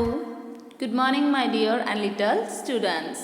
Good morning, my dear and little students.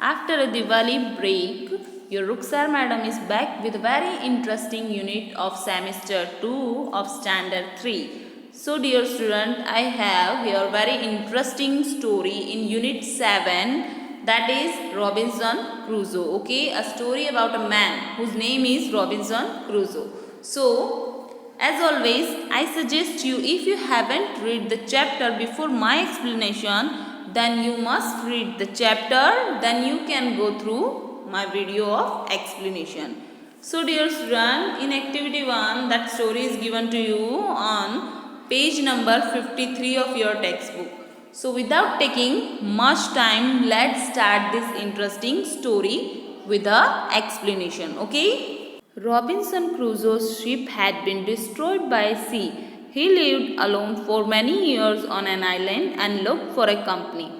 After a Diwali break, your Ruksar madam is back with a very interesting unit of semester 2 of standard 3. So, dear student, I have here very interesting story in unit 7, that is Robinson Crusoe. Okay, a story about a man whose name is Robinson Crusoe. So, as always, I suggest you, if you haven't read the chapter before my explanation, then you must read the chapter, then you can go through my video of explanation. So dear student, in activity 1, that story is given to you on page number 53 of your textbook. So without taking much time, let's start this interesting story with the explanation. Okay? Robinson Crusoe's ship had been destroyed by sea. He lived alone for many years on an island and looked for a company.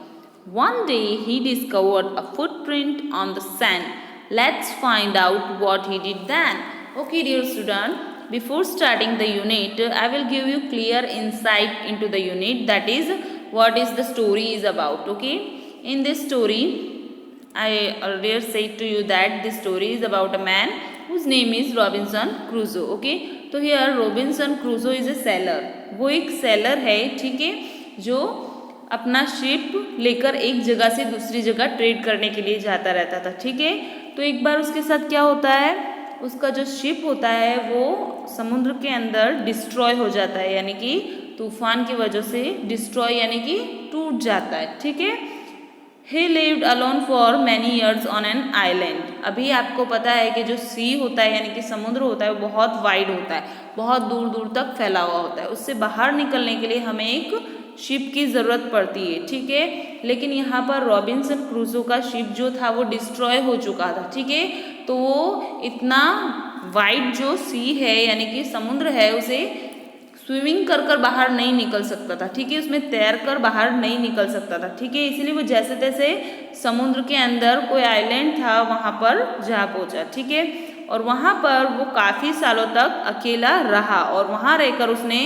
One day he discovered a footprint on the sand. Let's find out what he did then. Okay, dear student, before starting the unit, I will give you clear insight into the unit, that is what is the story is about. Okay, in this story, I earlier said to you that this story is about a man whose name is Robinson Crusoe. Okay, तो here Robinson Crusoe is a sailor. वो एक seller है, ठीक है, जो अपना ship लेकर एक जगह से दूसरी जगह ट्रेड करने के लिए जाता रहता था. ठीक है, तो एक बार उसके साथ क्या होता है, उसका जो शिप होता है वो समुद्र के अंदर डिस्ट्रॉय हो जाता है, यानी कि तूफान की वजह से डिस्ट्रॉय यानी कि टूट जाता है. ठीक है, He lived alone for many years on an island. अभी आपको पता है कि जो सी होता है यानी कि समुद्र होता है वो बहुत वाइड होता है, बहुत दूर दूर तक फैला हुआ होता है. उससे बाहर निकलने के लिए हमें एक शिप की ज़रूरत पड़ती है. ठीक है, लेकिन यहाँ पर रॉबिन्सन क्रूसो का शिप जो था वो डिस्ट्रॉय हो चुका था. ठीक है, तो वो इतना वाइड जो सी है यानी कि समुद्र है उसे स्विमिंग कर कर बाहर नहीं निकल सकता था. ठीक है, उसमें तैर कर बाहर नहीं निकल सकता था. ठीक है, इसीलिए वो जैसे तैसे समुद्र के अंदर कोई आइलैंड था वहाँ पर जा पहुँचा. ठीक है, और वहाँ पर वो काफ़ी सालों तक अकेला रहा और वहाँ रहकर उसने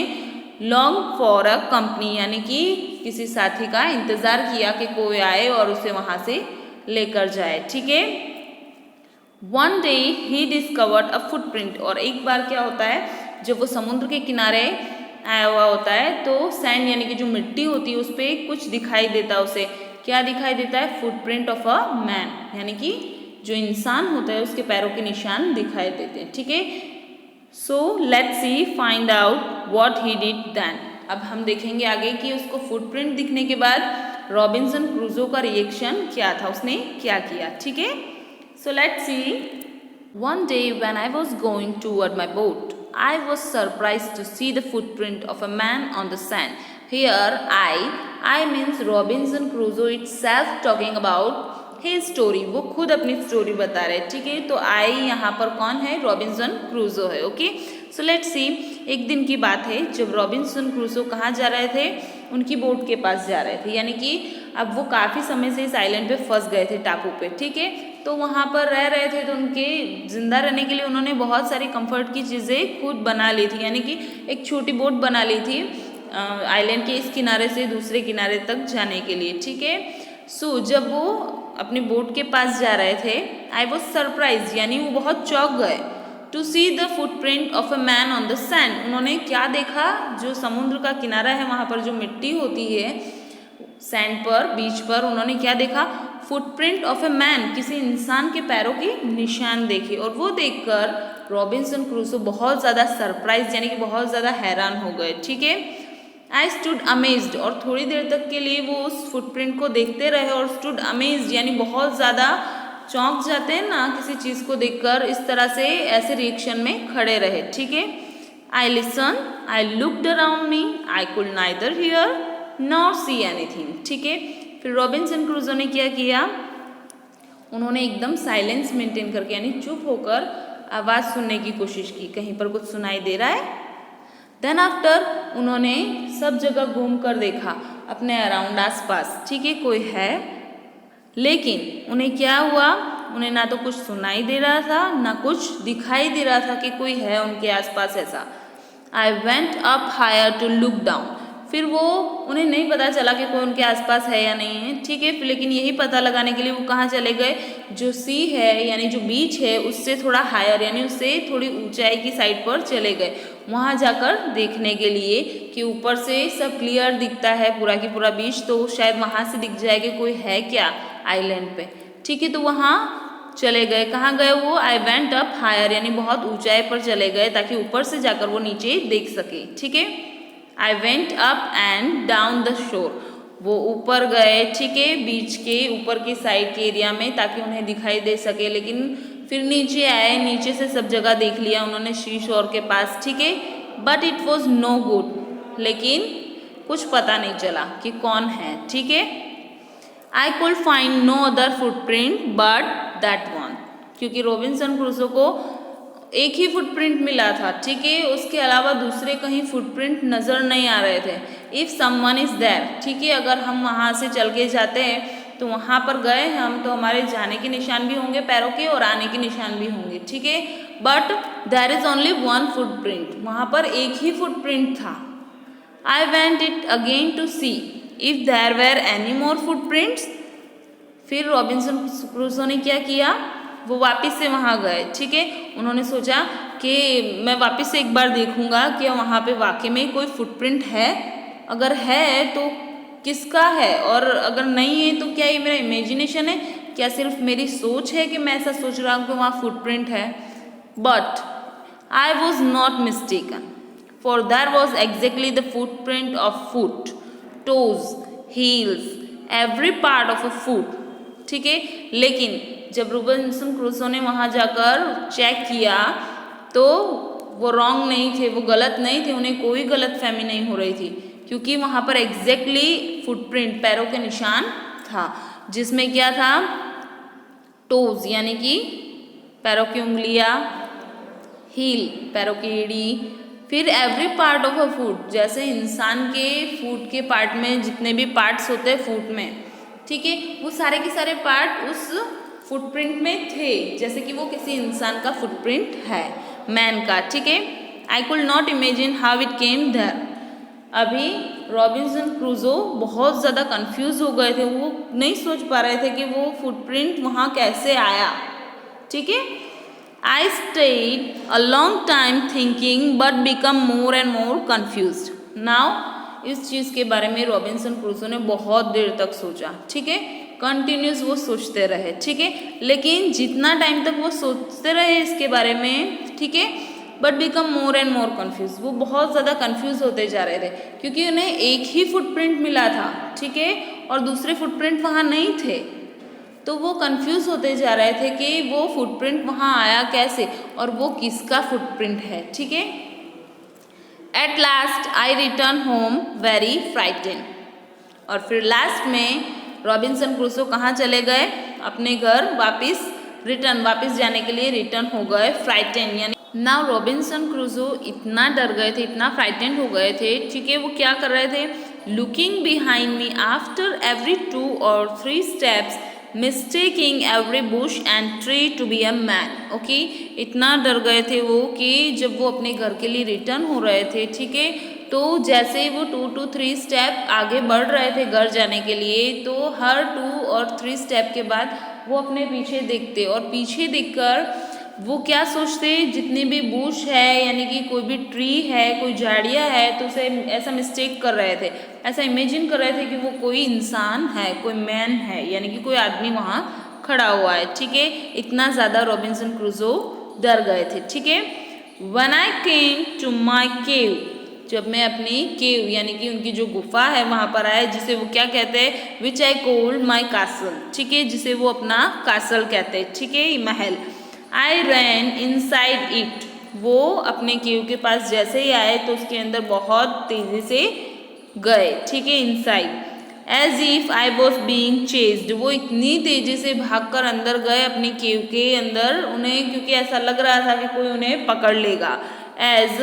लॉन्ग फॉर अ कंपनी यानी कि किसी साथी का इंतज़ार किया कि कोई आए और उसे वहाँ से लेकर जाए. ठीक है, one day he discovered a footprint. और एक बार क्या होता है, जब वो समुद्र के किनारे आया हुआ होता है तो सैंड यानी कि जो मिट्टी होती है उस पर कुछ दिखाई देता है. उसे क्या दिखाई देता है, फुटप्रिंट ऑफ अ मैन, यानी कि जो इंसान होता है उसके पैरों के निशान दिखाई देते हैं. ठीक है, so let's see find out what he did then. अब हम देखेंगे आगे कि उसको फुटप्रिंट दिखने के बाद रॉबिन्सन क्रूसो का रिएक्शन क्या था, उसने क्या किया. ठीक है, so let's C. One day when I was going toward my boat, I was surprised to see the footprint of a man on the sand. Here I means Robinson Crusoe itself talking about his story. वो खुद अपनी story बता रहे. ठीक है, तो I यहाँ पर कौन है, रॉबिन्सन क्रूसो है. ओके, सो लेट्स सी. एक दिन की बात है जब रॉबिन्सन क्रूसो कहाँ जा रहे थे, उनकी बोट के पास जा रहे थे, यानी कि अब वो काफ़ी समय से इस आइलैंड पे फंस गए थे, टापू पे. ठीक है, तो वहाँ पर रह रहे थे तो उनके ज़िंदा रहने के लिए उन्होंने बहुत सारी कंफर्ट की चीज़ें खुद बना ली थी, यानी कि एक छोटी बोट बना ली थी आइलैंड के इस किनारे से दूसरे किनारे तक जाने के लिए. ठीक है, सो जब वो अपनी बोट के पास जा रहे थे, आई वॉज सरप्राइज यानी वो बहुत चौंक गए, to see the footprint of a man on the sand. उन्होंने क्या देखा, जो समुद्र का किनारा है वहाँ पर जो मिट्टी होती है सैंड पर, बीच पर, उन्होंने क्या देखा, फुटप्रिंट ऑफ ए मैन, किसी इंसान के पैरों के निशान देखे. और वो देखकर रॉबिन्सन क्रूसो बहुत ज़्यादा सरप्राइज यानी कि बहुत ज़्यादा हैरान हो गए. ठीक है, आई स्टूड अमेज्ड. और थोड़ी देर तक के लिए वो उस फुटप्रिंट को देखते रहे और स्टूड अमेज्ड यानी बहुत ज़्यादा चौंक जाते हैं ना किसी चीज़ को देखकर, इस तरह से ऐसे रिएक्शन में खड़े रहे. ठीक है, I listen, I looked around me, I could neither here nor see anything. ठीक है, फिर रॉबिन्सन क्रूसो ने क्या किया, उन्होंने एकदम साइलेंस मेंटेन करके यानी चुप होकर आवाज़ सुनने की कोशिश की, कहीं पर कुछ सुनाई दे रहा है. देन आफ्टर उन्होंने सब जगह घूम कर देखा अपने अराउंड आसपास. ठीक है, कोई है, लेकिन उन्हें क्या हुआ, उन्हें ना तो कुछ सुनाई दे रहा था ना कुछ दिखाई दे रहा था कि कोई है उनके आसपास ऐसा. I went up higher to look down. फिर वो उन्हें नहीं पता चला कि कोई उनके आसपास है या नहीं है, ठीक है। लेकिन यही पता लगाने के लिए वो कहाँ चले गए, जो सी है यानी जो बीच है उससे थोड़ा हायर यानी उससे थोड़ी ऊंचाई की साइड पर चले गए, वहाँ जाकर देखने के लिए कि ऊपर से सब क्लियर दिखता है पूरा की पूरा बीच, तो शायद वहाँ से दिख जाए कि कोई है क्या आइलैंड पे, ठीक है। तो वहाँ चले गए, कहाँ गए वो, आई वेंट अप हायर यानी बहुत ऊंचाई पर चले गए ताकि ऊपर से जाकर वो नीचे देख सके, ठीक है। आई went up and down the shore, वो ऊपर गए, ठीक है, बीच के ऊपर की साइड के एरिया में ताकि उन्हें दिखाई दे सके, लेकिन फिर नीचे आए, नीचे से सब जगह देख लिया उन्होंने सी शोर के पास, ठीक है। But it was no good, लेकिन कुछ पता नहीं चला कि कौन है, ठीक है। I could find no other footprint but that one, क्योंकि रॉबिन्सन क्रूसो को एक ही फुटप्रिंट मिला था, ठीक है, उसके अलावा दूसरे कहीं फुटप्रिंट नज़र नहीं आ रहे थे। इफ़ समवन इज़ देयर, ठीक है, अगर हम वहाँ से चल के जाते हैं तो वहाँ पर गए हम तो हमारे जाने के निशान भी होंगे पैरों के और आने के निशान भी होंगे, ठीक है। But there is only one footprint, वहाँ पर एक ही फुटप्रिंट था। I went it again to see if there were any more footprints, फिर रॉबिन्सन क्रूसो ने क्या किया, वो वापस से वहाँ गए, ठीक है। उन्होंने सोचा कि मैं वापस से एक बार देखूँगा कि वहाँ पे वाकई में कोई फुटप्रिंट है, अगर है तो किसका है, और अगर नहीं है तो क्या ये मेरा इमेजिनेशन है, क्या सिर्फ मेरी सोच है कि मैं ऐसा सोच रहा हूँ कि वहाँ फुटप्रिंट है। But I was not mistaken, for their was exactly the footprint of foot, toes, heels, every part of a foot, ठीक है। लेकिन जब रॉबिन्सन क्रूसो ने वहाँ जाकर चेक किया तो वो रॉन्ग नहीं थे, वो गलत नहीं थे, उन्हें कोई गलत फहमी नहीं हो रही थी, क्योंकि वहाँ पर एग्जैक्टली फुटप्रिंट पैरों के निशान था, जिसमें क्या था, टोज यानी कि पैरों की उंगलियाँ, हील पैरों की एड़ी, फिर every part of a foot, जैसे इंसान के फुट के पार्ट में जितने भी पार्ट्स होते हैं फुट में, ठीक है, वो सारे के सारे पार्ट उस फुटप्रिंट में थे, जैसे कि वो किसी इंसान का फुटप्रिंट है, मैन का, ठीक है। I could not imagine how it came there, अभी रॉबिन्सन क्रूसो बहुत ज़्यादा कंफ्यूज हो गए थे, वो नहीं सोच पा रहे थे कि वो फुटप्रिंट वहाँ कैसे आया, ठीक है। I stayed a long time thinking but become more and more confuse, now इस चीज़ के बारे में रॉबिन्सन क्रूसो ने बहुत देर तक सोचा, ठीक है, कंटिन्यूस वो सोचते रहे, ठीक है, लेकिन जितना टाइम तक वो सोचते रहे इसके बारे में, ठीक है, but become more and more confuse, वो बहुत ज़्यादा कन्फ्यूज होते जा रहे थे, क्योंकि उन्हें एक ही फुटप्रिंट मिला था, ठीक है, और दूसरे फुटप्रिंट वहाँ नहीं थे, तो वो कन्फ्यूज होते जा रहे थे कि वो फुटप्रिंट वहाँ आया कैसे और वो किसका फुटप्रिंट है, ठीक है। At last I return home very frighten, और फिर लास्ट में रॉबिन्सन क्रूसो कहाँ चले गए, अपने घर वापस जाने के लिए रिटर्न हो गए, फ्राइटेन यानी नाउ रॉबिन्सन क्रूसो इतना डर गए थे, इतना फ्राइटेंड हो गए थे, ठीक है, वो क्या कर रहे थे, looking behind me after every 2 or 3 steps, mistaking every bush and tree to be a man, okay. इतना डर गए थे वो कि जब वो अपने घर के लिए रिटर्न हो रहे थे, ठीक है, तो जैसे ही वो 2 to 3 स्टेप आगे बढ़ रहे थे घर जाने के लिए, तो हर 2 और 3 स्टेप के बाद वो अपने पीछे देखते, और पीछे देखकर वो क्या सोचते, जितने भी बुश है यानी कि कोई भी ट्री है, कोई झाड़ियाँ है, तो उसे ऐसा मिस्टेक कर रहे थे, ऐसा इमेजिन कर रहे थे कि वो कोई इंसान है, कोई मैन है, यानी कि कोई आदमी वहाँ खड़ा हुआ है, ठीक है। इतना ज़्यादा रॉबिन्सन क्रूसो डर गए थे, ठीक है। When I came to my केव, जब मैं अपनी केव यानी कि उनकी जो गुफा है वहाँ पर आए, जिसे वो क्या कहते हैं, विच आई कॉल्ड माई कासल, ठीक है, जिसे वो अपना कासल कहते हैं, ठीक है, महल। आई रैन इनसाइड इट, वो अपने केव के पास जैसे ही आए तो उसके अंदर बहुत तेज़ी से गए, ठीक है, inside, as if I was being chased, वो इतनी तेज़ी से भागकर अंदर गए अपने केव के अंदर, उन्हें क्योंकि ऐसा लग रहा था कि कोई उन्हें पकड़ लेगा, एज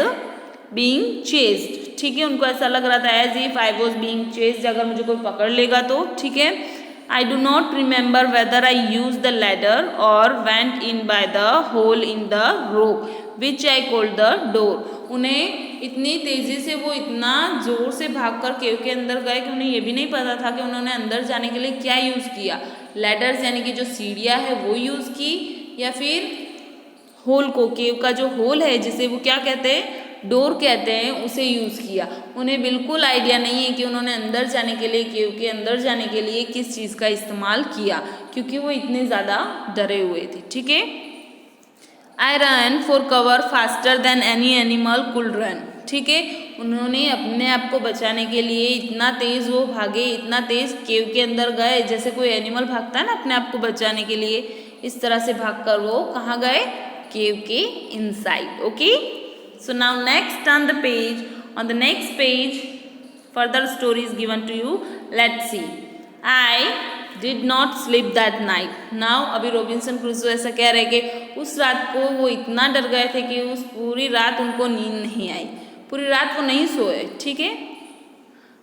बीइंग चेस्ड, ठीक है, उनको ऐसा लग रहा था as if I was being chased, अगर मुझे कोई पकड़ लेगा तो, ठीक है। I do not remember whether I used the ladder or went in by the hole in the rock. Which I called the door. उन्हें इतनी तेज़ी से वो इतना ज़ोर से भागकर केव के अंदर गए कि उन्हें ये भी नहीं पता था कि उन्होंने अंदर जाने के लिए क्या यूज़ किया, लैडर्स यानी कि जो सीढ़ियाँ है वो यूज़ की, या फिर होल को, केव का जो होल है जिसे वो क्या कहते हैं, डोर कहते हैं, उसे यूज़ किया। उन्हें बिल्कुल आइडिया नहीं है कि उन्होंने अंदर जाने के लिए, केव के अंदर जाने के लिए किस चीज़ का इस्तेमाल किया, क्योंकि वो इतने ज़्यादा डरे हुए थे। ठीक है, I run for cover faster than any animal could run. ठीक है, उन्होंने अपने आप को बचाने के लिए इतना तेज़ वो भागे, इतना तेज़ केव के अंदर गए, जैसे कोई एनिमल भागता है ना अपने आप को बचाने के लिए, इस तरह से भागकर वो कहाँ गए, केव के inside. Okay, so now next on the page, on the next page further story is given to you. Let's see. I did not sleep that night. Now अभी रॉबिन्सन क्रूसो ऐसा कह रहे कि उस रात को वो इतना डर गए थे कि उस पूरी रात उनको नींद नहीं आई, पूरी रात वो नहीं सोए। ठीक है,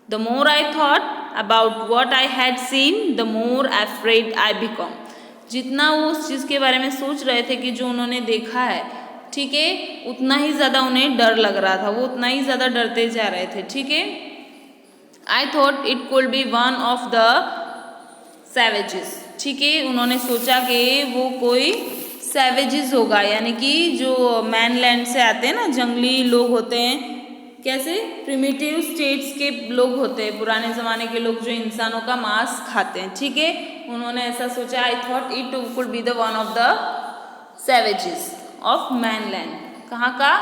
the more I thought about what I had seen, the more afraid I become. जितना वो उस चीज़ के बारे में सोच रहे थे कि जो उन्होंने देखा है, ठीक है, उतना ही ज़्यादा उन्हें डर लग रहा था, वो उतना ही ज़्यादा डरते जा रहे थे। ठीक है, आई thought it could B one of the savages. ठीक है, उन्होंने सोचा कि वो कोई सैवेजेस होगा, यानी कि जो मैनलैंड से आते हैं ना, जंगली लोग होते हैं, कैसे प्रिमिटिव स्टेट्स के लोग होते हैं, पुराने ज़माने के लोग जो इंसानों का मांस खाते हैं। ठीक है, उन्होंने ऐसा सोचा, I thought it could be the one of the savages of mainland. कहाँ का,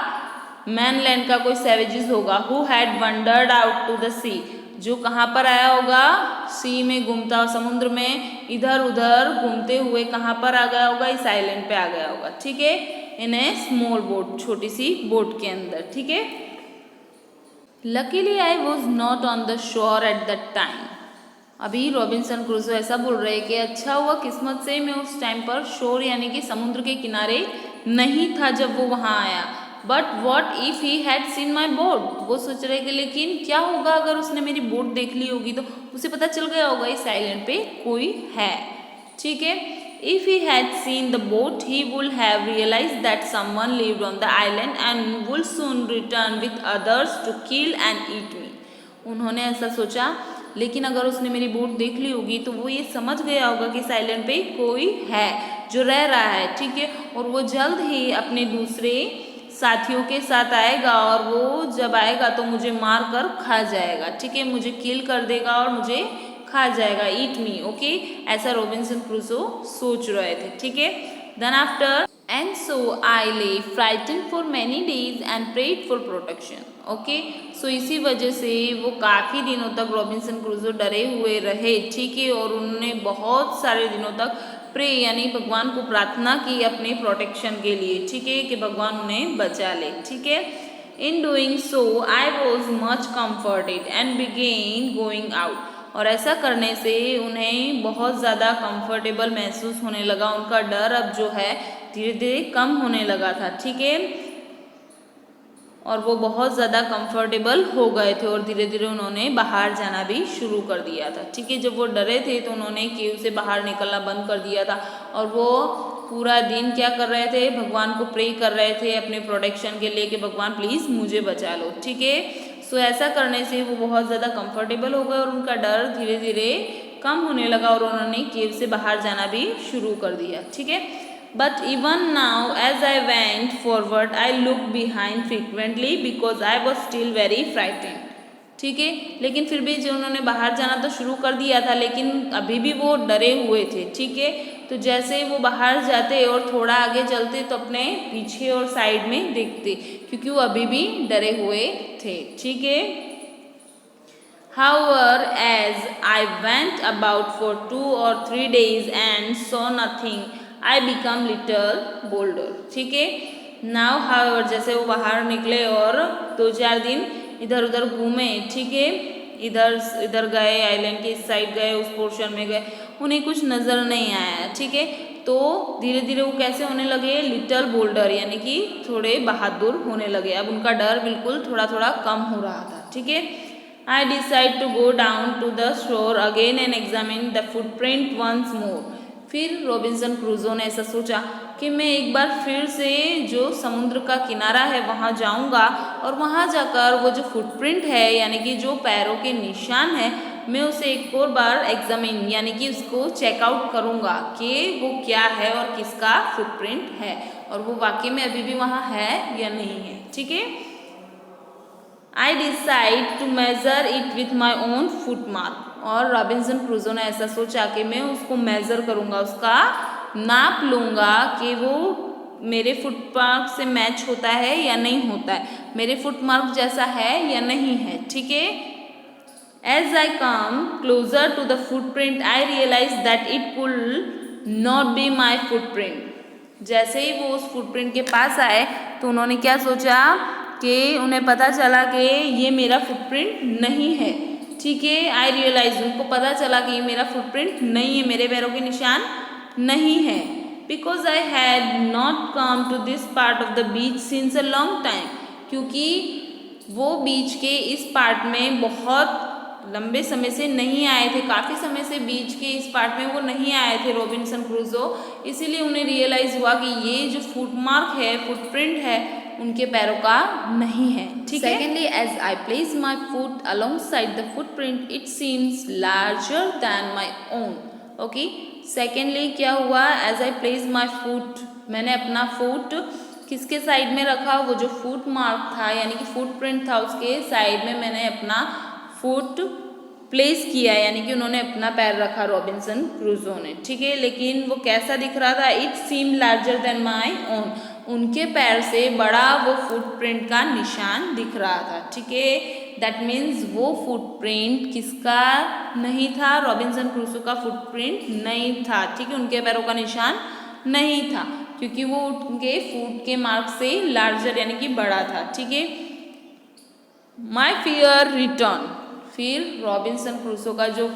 मैनलैंड का कोई सैवेजेस होगा। Who had wandered out to the sea, जो कहाँ पर आया होगा, सी में घूमता, समुद्र में इधर उधर घूमते हुए कहाँ पर आ गया होगा, इस आइलैंड पे आ गया होगा। ठीक है, इन ए स्मॉल बोट, छोटी सी बोट के अंदर। ठीक है, luckily I was not on the shore at that time. अभी रॉबिन्सन क्रूसो ऐसा बोल रहे हैं कि अच्छा हुआ किस्मत से मैं उस टाइम पर शोर यानी कि समुद्र के किनारे नहीं था जब वो वहाँ आया। But what if he had seen my boat, वो सोच रहे कि लेकिन क्या होगा अगर उसने मेरी बोट देख ली होगी, तो उसे पता चल गया होगा इस आइलैंड पे कोई है। ठीक है, if he had seen the boat he would have realise that someone lived on the island and would soon return with others to kill and eat me. उन्होंने ऐसा सोचा, लेकिन अगर उसने मेरी बोट देख ली होगी तो वो ये समझ गया होगा कि इस आइलैंड पे कोई है जो रह रहा है। ठीक है, और वो जल्द ही अपने दूसरे साथियों के साथ आएगा, और वो जब आएगा तो मुझे मार कर खा जाएगा। ठीक है, मुझे किल कर देगा और मुझे खा जाएगा, ईट मी। ओके, ऐसा रॉबिन्सन क्रूसो सोच रहे थे। ठीक है, then after and so I lay frighten for many days and prayed for protection. Okay, so इसी वजह से वो काफ़ी दिनों तक रॉबिन्सन क्रूसो डरे हुए रहे। ठीक है, और उन्होंने बहुत सारे दिनों तक प्रे यानी भगवान को प्रार्थना की अपने प्रोटेक्शन के लिए। ठीक है, कि भगवान उन्हें बचा ले। ठीक है, in doing so I was much comforted and began going out. और ऐसा करने से उन्हें बहुत ज़्यादा कंफर्टेबल महसूस होने लगा, उनका डर अब जो है धीरे धीरे कम होने लगा था। ठीक है, और वो बहुत ज़्यादा कंफर्टेबल हो गए थे और धीरे धीरे उन्होंने बाहर जाना भी शुरू कर दिया था। ठीक है, जब वो डरे थे तो उन्होंने केव से बाहर निकलना बंद कर दिया था, और वो पूरा दिन क्या कर रहे थे, भगवान को प्रे कर रहे थे अपने प्रोटेक्शन के लिए कि भगवान प्लीज़ मुझे बचा लो। ठीक है, सो ऐसा करने से वो बहुत ज़्यादा कंफर्टेबल हो गए और उनका डर धीरे धीरे कम होने लगा और उन्होंने केव से बाहर जाना भी शुरू कर दिया। ठीक है, but even now as I went forward I look behind frequently because I was still very frightened. ठीक है, लेकिन फिर भी जो उन्होंने बाहर जाना तो शुरू कर दिया था, लेकिन अभी भी वो डरे हुए थे। ठीक है, तो जैसे वो बाहर जाते और थोड़ा आगे चलते तो अपने पीछे और साइड में देखते, क्योंकि वो अभी भी डरे हुए थे। ठीक है, however as I went about for 2 or 3 days and saw nothing I become little bolder। ठीक है, now however जैसे वो बाहर निकले और 2-4 दिन इधर उधर घूमे। ठीक है, इधर गए, आइलैंड के इस साइड गए, उस पोर्शन में गए, उन्हें कुछ नज़र नहीं आया। ठीक है, तो धीरे धीरे वो कैसे होने लगे, लिटल बोल्डर, यानी कि थोड़े बहादुर होने लगे। अब उनका डर बिल्कुल थोड़ा थोड़ा कम हो रहा था। ठीक है, I decide to go down to the shore again and examine the footprint once more। फिर रॉबिन्सन क्रूसो ने ऐसा सोचा कि मैं एक बार फिर से जो समुद्र का किनारा है वहाँ जाऊँगा और वहाँ जाकर वो जो फुटप्रिंट है यानी कि जो पैरों के निशान है मैं उसे एक और बार एग्जामिन यानी कि उसको चेकआउट करूँगा कि वो क्या है और किसका फुटप्रिंट है और वो वाकई में अभी भी वहाँ है या नहीं है। ठीक है, I decide to measure it with my own foot mark. और रॉबिन्सन क्रूजो ने ऐसा सोचा कि मैं उसको मेज़र करूँगा, उसका नाप लूँगा कि वो मेरे फुट मार्क से मैच होता है या नहीं होता है, मेरे फुट मार्क जैसा है या नहीं है। ठीक है, as I come closer to the footprint I realise that it could not be my footprint. जैसे ही वो उस फुटप्रिंट के पास आए तो उन्होंने क्या सोचा कि उन्हें पता चला कि ये मेरा फुटप्रिंट नहीं है। ठीक है, आई रियलाइज, उनको पता चला कि ये मेरा फुटप्रिंट नहीं है, मेरे पैरों के निशान नहीं है। Because I had not come to this part of the beach since a long time, क्योंकि वो बीच के इस पार्ट में बहुत लंबे समय से नहीं आए थे, काफ़ी समय से बीच के इस पार्ट में वो नहीं आए थे रॉबिन्सन क्रूजो, इसीलिए उन्हें रियलाइज़ हुआ कि ये जो फुट मार्क है, फुटप्रिंट है, उनके पैरों का नहीं है। ठीक है, secondly as I place my foot alongside the footprint it seems larger than my own. Okay, secondly क्या हुआ, as I place my foot, मैंने अपना फुट किसके साइड में रखा, वो जो फुट मार्क था यानी कि फुटप्रिंट था उसके साइड में मैंने अपना फुट प्लेस किया, यानी कि उन्होंने अपना पैर रखा रॉबिन्सन क्रूजो ने। ठीक है, लेकिन वो कैसा दिख रहा था, it seem larger than my own, उनके पैर से बड़ा वो फुटप्रिंट का निशान दिख रहा था। ठीक है, दैट मीन्स वो फुटप्रिंट किसका नहीं था, रॉबिन्सन क्रूजो का फुटप्रिंट नहीं था। ठीक है, उनके पैरों का निशान नहीं था क्योंकि वो उनके फुट के मार्क से लार्जर यानी कि बड़ा था। ठीक है, माई फियर रिटर्न, फिर रॉबिन्सन क्रूसो का जो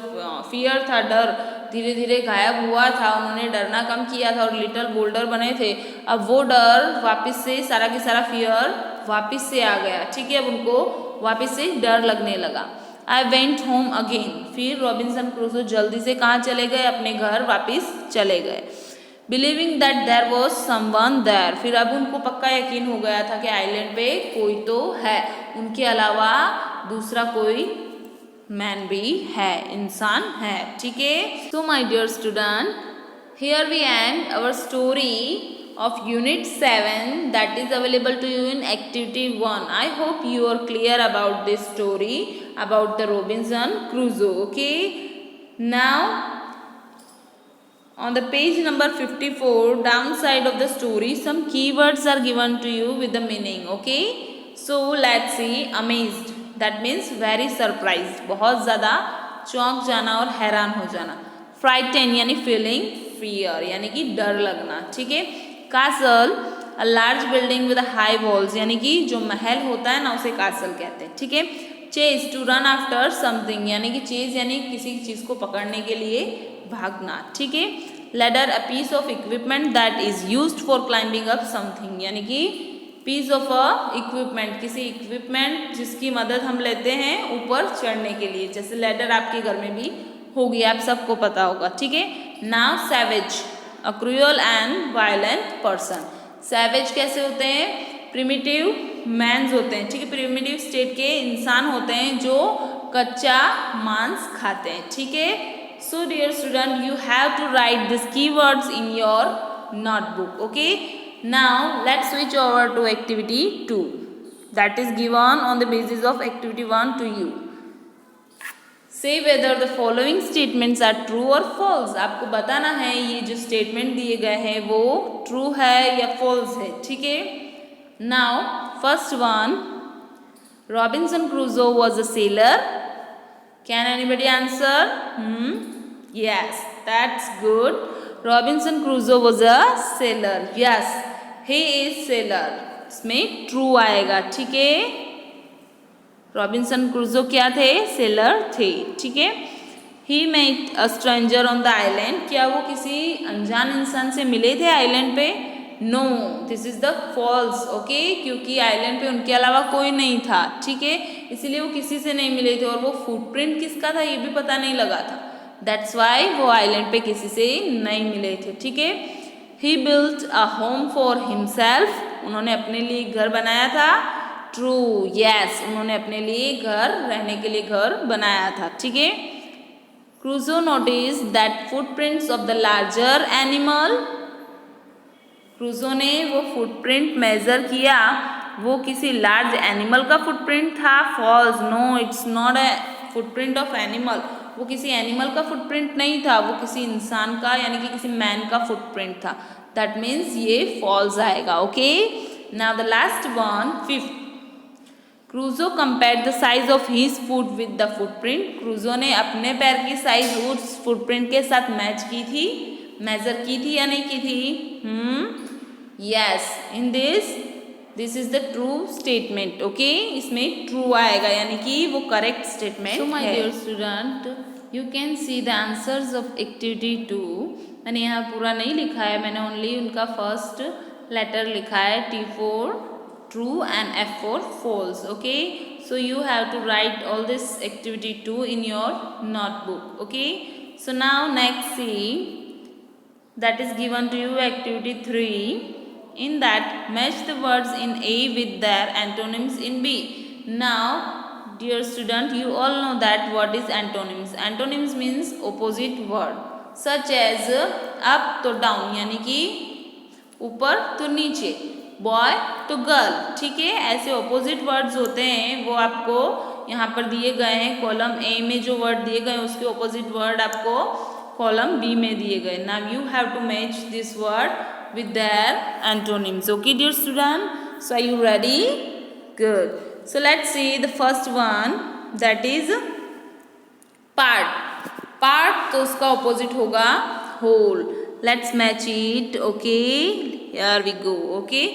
फियर था, डर, धीरे धीरे गायब हुआ था, उन्होंने डरना कम किया था और लिटिल बोल्डर बने थे। अब वो डर वापस से, सारा की सारा फियर वापस से आ गया। ठीक है, अब उनको वापस से डर लगने लगा। आई वेंट होम अगेन, फिर रॉबिन्सन क्रूसो जल्दी से कहाँ चले गए, अपने घर वापस चले गए। Believing that there was someone there, फिर अब उनको पक्का यकीन हो गया था कि आइलैंड पे कोई तो है, उनके अलावा दूसरा कोई मैन भी है, इंसान है। ठीक है, so my dear student, here we end our story of unit 7 that is available to you in activity 1. I hope you are clear about this story about the Robinson Crusoe. Okay, now on the page number 54 downside of the story some keywords are given to you with the meaning. Okay, so let's see. Amazed, that means very surprised, बहुत ज़्यादा चौंक जाना और हैरान हो जाना। Frightened यानी feeling fear यानी कि डर लगना। ठीक है, castle, a large building with high walls, यानी कि जो महल होता है ना उसे कासल कहते हैं। ठीक है, chase, to run after something, यानी कि चेज यानी किसी चीज़ को पकड़ने के लिए भागना। ठीक है, ladder, a piece of equipment that is used for climbing up something, यानी कि पीस ऑफ अ इक्विपमेंट, किसी इक्विपमेंट जिसकी मदद हम लेते हैं ऊपर चढ़ने के लिए, जैसे लैडर आपके घर में भी होगी, आप सबको पता होगा। ठीक है, now savage, a cruel and violent person. Savage कैसे होते हैं, प्रिमिटिव मैन्स होते हैं। ठीक है, प्रिमिटिव स्टेट के इंसान होते हैं जो कच्चा मांस खाते हैं। ठीक है, so dear student you have to write this keywords in your notebook. Okay, now let's switch over to activity 2 that is given on the basis of activity 1 to you. Say whether the following statements are true or false. आपको बताना है ये जो statement दिए गए हैं वो true है या फॉल्स है। ठीक है, नाउ फर्स्ट वन, रॉबिन्सन क्रूजो was a seller. Can anybody answer? Yes, that's good. Robinson क्रूजो was a seller. Yes, he is seller, इसमें ट्रू आएगा। ठीक है, रॉबिन्सन क्रूजो क्या थे, सेलर थे। ठीक है, he met a stranger on the island, क्या वो किसी अनजान इंसान से मिले थे आइलैंड पे? No, this is the false. Okay, क्योंकि आइलैंड पे उनके अलावा कोई नहीं था। ठीक है, इसीलिए वो किसी से नहीं मिले थे और वो फुटप्रिंट किसका था ये भी पता नहीं लगा था, दैट्स वाई वो आइलैंड पे किसी से नहीं मिले थे। ठीक है, He built a home for himself. उन्होंने अपने लिए घर बनाया था. True, yes, उन्होंने अपने लिए घर, रहने के लिए घर बनाया था. ठीक है. Crusoe noticed that footprints of the larger animal. क्रूजो ने वो फुटप्रिंट मेजर किया, वो किसी लार्ज एनिमल का फुटप्रिंट था. False, no it's not a footprint of animal. वो किसी एनिमल का फुटप्रिंट नहीं था, वो किसी इंसान का यानी कि किसी मैन का फुटप्रिंट था. दैट मीन्स ये फॉल्स आएगा. Okay, now the last one, fifth. क्रूजो compared the size of his foot with the footprint. क्रूजो ने अपने पैर की साइज उस फुटप्रिंट के साथ मैच की थी, मेजर की थी या नहीं की थी? Yes, in this is the true statement. Okay, इसमें ट्रू आएगा यानी कि वो करेक्ट स्टेटमेंट है. So my dear student, you can see the answers of activity 2. मैंने यहाँ पूरा नहीं लिखा है, मैंने ओनली उनका फर्स्ट लेटर लिखा है. T4 true and F4 false. Okay, so you have to write all this activity 2 in your notebook. Okay, so now next C, that is given to you activity 3. In that, match the words in A with their antonyms in B. Now, dear student, you all know that what is antonyms. Antonyms means opposite word, such as up to down, यानी कि ऊपर तो नीचे, boy तो girl. ठीक है, ऐसे opposite words होते हैं, वो आपको यहाँ पर दिए गए हैं. कॉलम ए में जो वर्ड दिए गए हैं उसके ऑपोजिट वर्ड आपको कॉलम बी में दिए गए. Now you have to match this word with their antonyms. Okay, dear student, so are you ready? Good. So let's see the first one, that is part. Part तो उसका opposite होगा whole. Let's match it. Okay, here we go. Okay,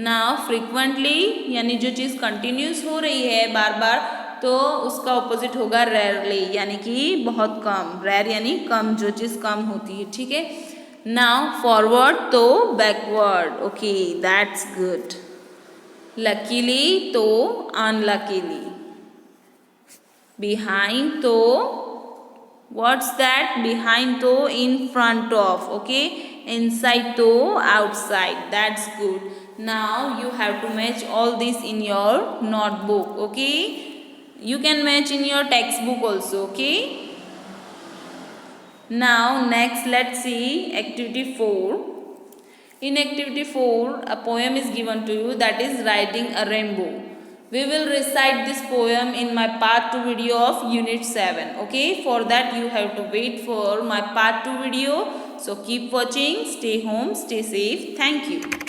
now frequently यानी जो चीज़ continuous हो रही है बार बार, तो उसका ऑपोजिट होगा rarely यानी कि बहुत कम. rare यानी कम, जो चीज़ कम होती है. ठीक है. Now forward तो backward. Okay, that's good. Luckily तो unluckily. Behind तो what's that? Behind तो in front of. Okay, inside तो outside. That's good. Now you have to match all this in your notebook. Okay, you can match in your textbook also. Okay. Now next let's see activity 4. In activity 4 a poem is given to you, that is writing a rainbow. We will recite this poem in my part 2 video of unit 7. Okay, for that you have to wait for my part 2 video. So keep watching, stay home, stay safe. Thank you.